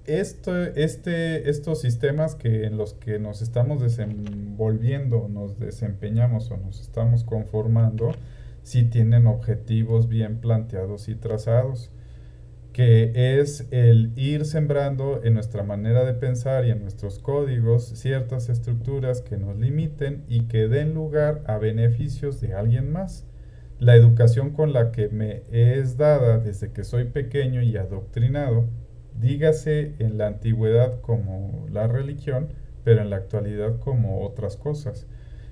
estos sistemas en los que nos estamos desenvolviendo, nos desempeñamos o nos estamos conformando, sí tienen objetivos bien planteados y trazados, que es el ir sembrando en nuestra manera de pensar y en nuestros códigos ciertas estructuras que nos limiten y que den lugar a beneficios de alguien más. La educación con la que me es dada desde que soy pequeño y adoctrinado, dígase en la antigüedad como la religión, pero en la actualidad como otras cosas.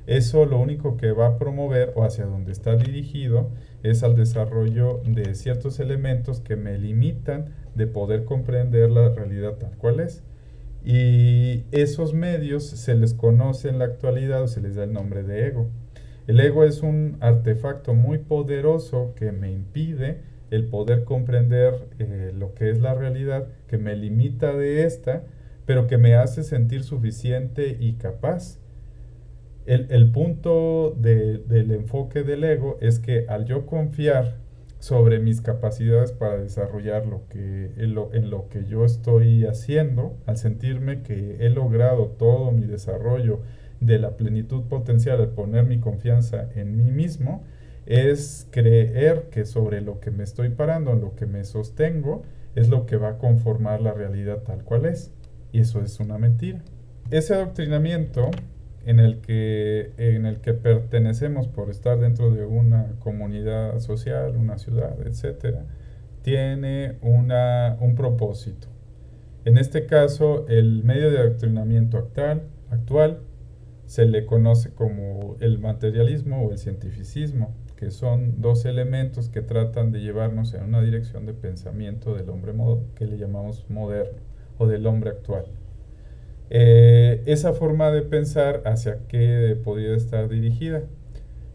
Eso lo único que va a promover o hacia donde está dirigido es al desarrollo de ciertos elementos que me limitan de poder comprender la realidad tal cual es. Y esos medios se les conoce en la actualidad o se les da el nombre de ego. El ego es un artefacto muy poderoso que me impide el poder comprender lo que es la realidad, que me limita de esta, pero que me hace sentir suficiente y capaz. El punto del enfoque del ego es que al yo confiar sobre mis capacidades para desarrollar en lo que yo estoy haciendo, al sentirme que he logrado todo mi desarrollo de la plenitud potencial, al poner mi confianza en mí mismo, es creer que sobre lo que me estoy parando, en lo que me sostengo, es lo que va a conformar la realidad tal cual es. Y eso es una mentira. Ese adoctrinamiento en el que pertenecemos por estar dentro de una comunidad social, una ciudad, etcétera, tiene un propósito. En este caso, el medio de adoctrinamiento actual se le conoce como el materialismo o el cientificismo, que son dos elementos que tratan de llevarnos en una dirección de pensamiento del hombre que le llamamos moderno o del hombre actual. Esa forma de pensar hacia qué podría estar dirigida.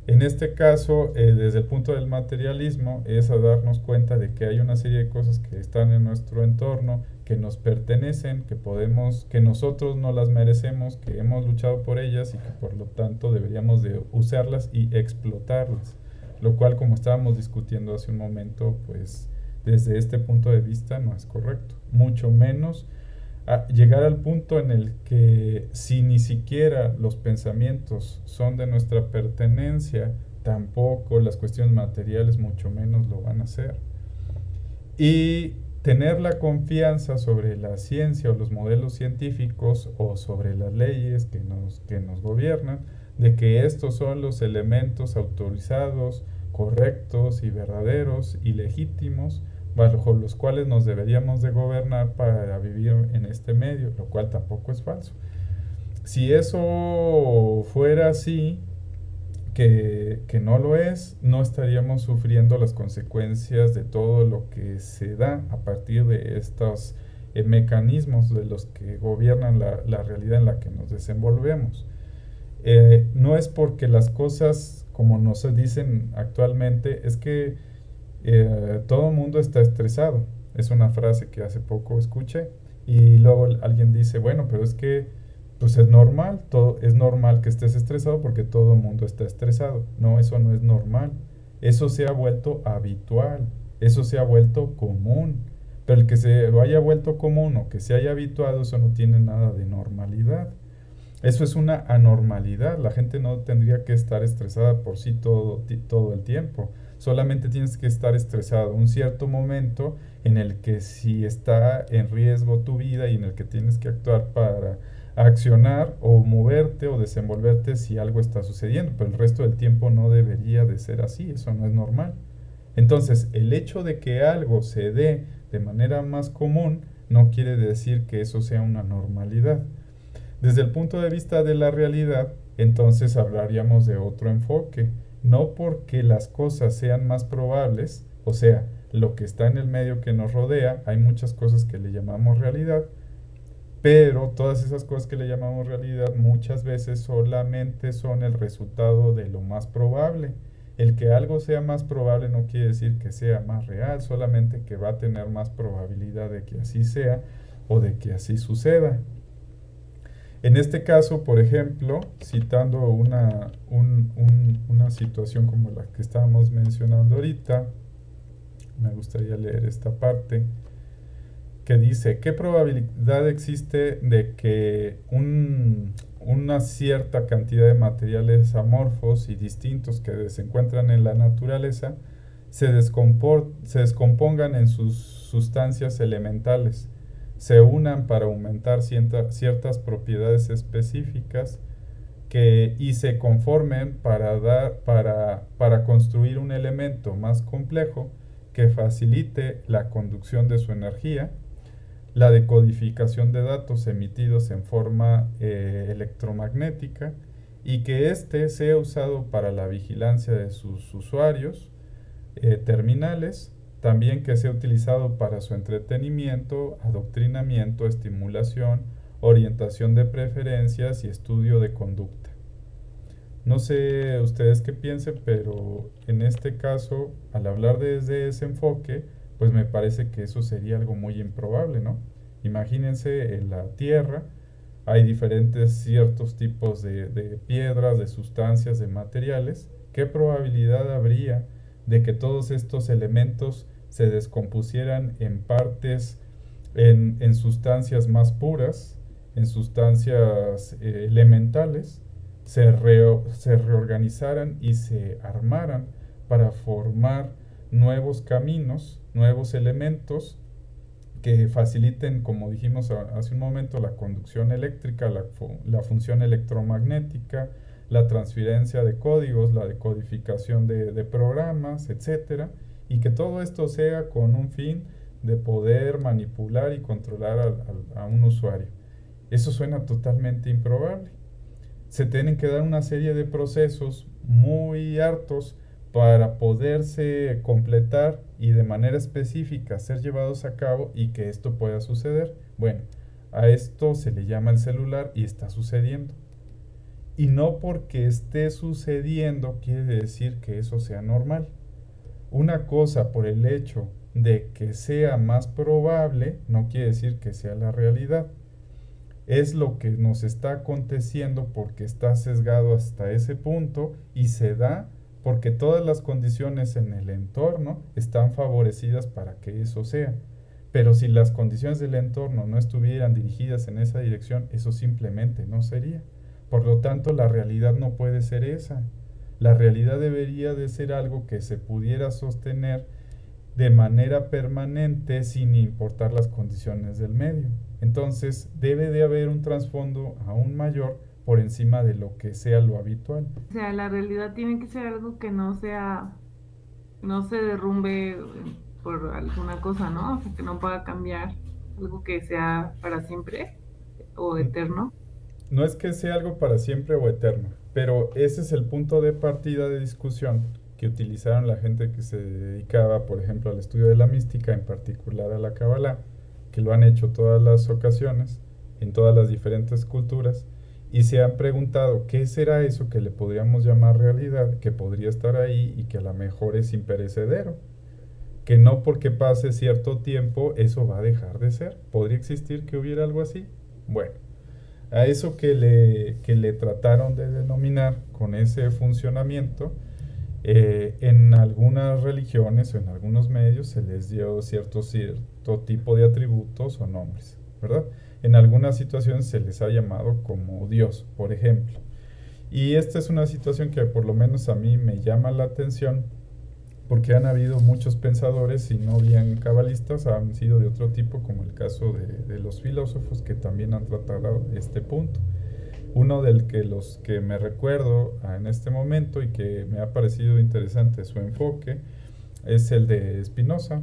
En este caso, desde el punto del materialismo, es a darnos cuenta de que hay una serie de cosas que están en nuestro entorno, que nos pertenecen, que nosotros no las merecemos, que hemos luchado por ellas y que por lo tanto deberíamos de usarlas y explotarlas. Lo cual, como estábamos discutiendo hace un momento, pues desde este punto de vista no es correcto. Mucho menos a llegar al punto en el que si ni siquiera los pensamientos son de nuestra pertenencia, tampoco las cuestiones materiales mucho menos lo van a hacer. Y tener la confianza sobre la ciencia o los modelos científicos o sobre las leyes que nos gobiernan, de que estos son los elementos autorizados, correctos y verdaderos y legítimos bajo los cuales nos deberíamos de gobernar para vivir en este medio, lo cual tampoco es falso. Si eso fuera así, que no lo es, no estaríamos sufriendo las consecuencias de todo lo que se da a partir de estos mecanismos de los que gobiernan la realidad en la que nos desenvolvemos. No es porque las cosas, como nos dicen actualmente, es que todo el mundo está estresado. Es una frase que hace poco escuché. Y luego alguien dice, bueno, pero es que pues es normal que estés estresado porque todo el mundo está estresado. No, eso no es normal. Eso se ha vuelto habitual. Eso se ha vuelto común. Pero el que se lo haya vuelto común o que se haya habituado, eso no tiene nada de normalidad. Eso es una anormalidad. La gente no tendría que estar estresada por sí todo el tiempo. Solamente tienes que estar estresado un cierto momento en el que si está en riesgo tu vida y en el que tienes que actuar para accionar o moverte o desenvolverte si algo está sucediendo. Pero el resto del tiempo no debería de ser así. Eso no es normal. Entonces, el hecho de que algo se dé de manera más común no quiere decir que eso sea una normalidad. Desde el punto de vista de la realidad, entonces hablaríamos de otro enfoque. No porque las cosas sean más probables, o sea, lo que está en el medio que nos rodea, hay muchas cosas que le llamamos realidad, pero todas esas cosas que le llamamos realidad muchas veces solamente son el resultado de lo más probable. El que algo sea más probable no quiere decir que sea más real, solamente que va a tener más probabilidad de que así sea o de que así suceda. En este caso, por ejemplo, citando una situación como la que estábamos mencionando ahorita, me gustaría leer esta parte, que dice, ¿qué probabilidad existe de que una cierta cantidad de materiales amorfos y distintos que se encuentran en la naturaleza se descompongan en sus sustancias elementales, se unan para aumentar ciertas propiedades específicas y se conformen para construir un elemento más complejo que facilite la conducción de su energía, la decodificación de datos emitidos en forma electromagnética y que éste sea usado para la vigilancia de sus usuarios terminales, también que sea utilizado para su entretenimiento, adoctrinamiento, estimulación, orientación de preferencias y estudio de conducta. No sé ustedes qué piensen, pero en este caso, al hablar desde ese enfoque, pues me parece que eso sería algo muy improbable, ¿no? Imagínense en la Tierra, hay diferentes ciertos tipos de piedras, de sustancias, de materiales. ¿Qué probabilidad habría de que todos estos elementos se descompusieran en partes, en sustancias más puras, en sustancias elementales, se reorganizaran y se armaran para formar nuevos caminos, nuevos elementos que faciliten, como dijimos hace un momento, la conducción eléctrica, la función electromagnética, la transferencia de códigos, la decodificación de programas, etcétera, y que todo esto sea con un fin de poder manipular y controlar a un usuario. Eso suena totalmente improbable. Se tienen que dar una serie de procesos muy hartos para poderse completar y de manera específica ser llevados a cabo y que esto pueda suceder. Bueno, a esto se le llama el celular y está sucediendo. Y no porque esté sucediendo quiere decir que eso sea normal. Una cosa por el hecho de que sea más probable no quiere decir que sea la realidad. Es lo que nos está aconteciendo porque está sesgado hasta ese punto y se da porque todas las condiciones en el entorno están favorecidas para que eso sea. Pero si las condiciones del entorno no estuvieran dirigidas en esa dirección, eso simplemente no sería. Por lo tanto, la realidad no puede ser esa. La realidad debería de ser algo que se pudiera sostener de manera permanente sin importar las condiciones del medio. Entonces, debe de haber un trasfondo aún mayor por encima de lo que sea lo habitual. O sea, la realidad tiene que ser algo que no se derrumbe por alguna cosa, ¿no? O sea, que no pueda cambiar, algo que sea para siempre o eterno. No es que sea algo para siempre o eterno, pero ese es el punto de partida de discusión que utilizaron la gente que se dedicaba, por ejemplo, al estudio de la mística, en particular a la Kabbalah, que lo han hecho todas las ocasiones, en todas las diferentes culturas, y se han preguntado qué será eso que le podríamos llamar realidad, que podría estar ahí y que a lo mejor es imperecedero, que no porque pase cierto tiempo eso va a dejar de ser. ¿Podría existir que hubiera algo así? Bueno, a eso que le trataron de denominar con ese funcionamiento, en algunas religiones o en algunos medios se les dio cierto tipo de atributos o nombres, ¿verdad? En algunas situaciones se les ha llamado como Dios, por ejemplo. Y esta es una situación que por lo menos a mí me llama la atención porque han habido muchos pensadores, y no bien cabalistas, han sido de otro tipo, como el caso de los filósofos que también han tratado este punto. Uno los que me recuerdo en este momento y que me ha parecido interesante su enfoque es el de Spinoza.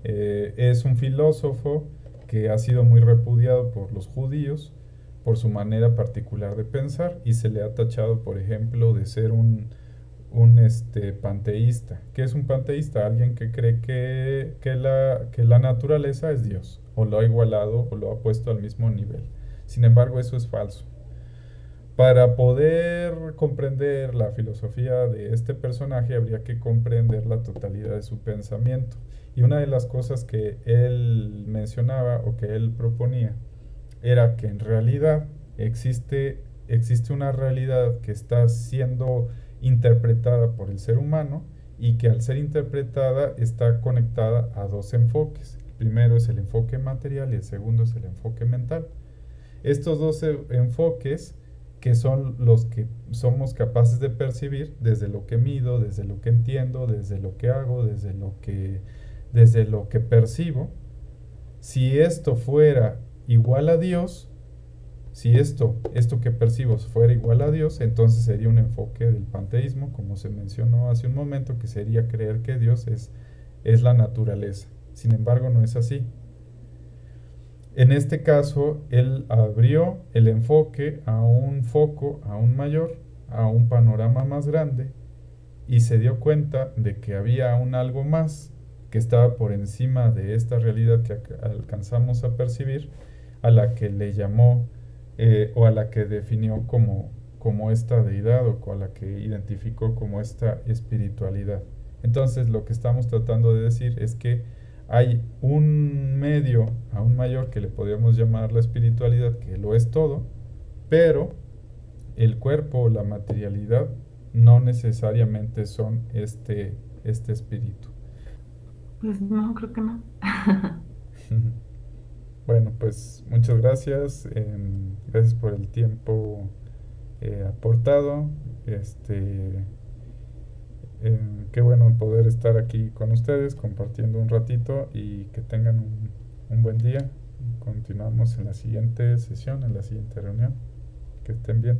Es un filósofo que ha sido muy repudiado por los judíos por su manera particular de pensar y se le ha tachado, por ejemplo, de ser un panteísta. ¿Qué es un panteísta? Alguien que cree que la naturaleza es Dios, o lo ha igualado o lo ha puesto al mismo nivel. Sin embargo, eso es falso. Para poder comprender la filosofía de este personaje habría que comprender la totalidad de su pensamiento. Y una de las cosas que él mencionaba o que él proponía era que en realidad existe una realidad que está siendo interpretada por el ser humano y que al ser interpretada está conectada a dos enfoques. El primero es el enfoque material y el segundo es el enfoque mental. Estos dos enfoques, que son los que somos capaces de percibir desde lo que mido, desde lo que entiendo, desde lo que hago, desde lo que percibo. Si esto fuera igual a Dios, si esto que percibo fuera igual a Dios, entonces sería un enfoque del panteísmo, como se mencionó hace un momento, que sería creer que Dios es la naturaleza. Sin embargo, no es así. En este caso, él abrió el enfoque a un foco aún mayor, a un panorama más grande, y se dio cuenta de que había un algo más que estaba por encima de esta realidad que alcanzamos a percibir, a la que le llamó o a la que definió como esta deidad, o a la que identificó como esta espiritualidad. Entonces, lo que estamos tratando de decir es que hay un medio aún mayor que le podríamos llamar la espiritualidad, que lo es todo, pero el cuerpo o la materialidad no necesariamente son este espíritu. Pues no, creo que no. Bueno, pues muchas gracias. Gracias por el tiempo aportado. Qué bueno poder estar aquí con ustedes compartiendo un ratito, y que tengan un buen día. Continuamos en la siguiente sesión, en la siguiente reunión. Que estén bien.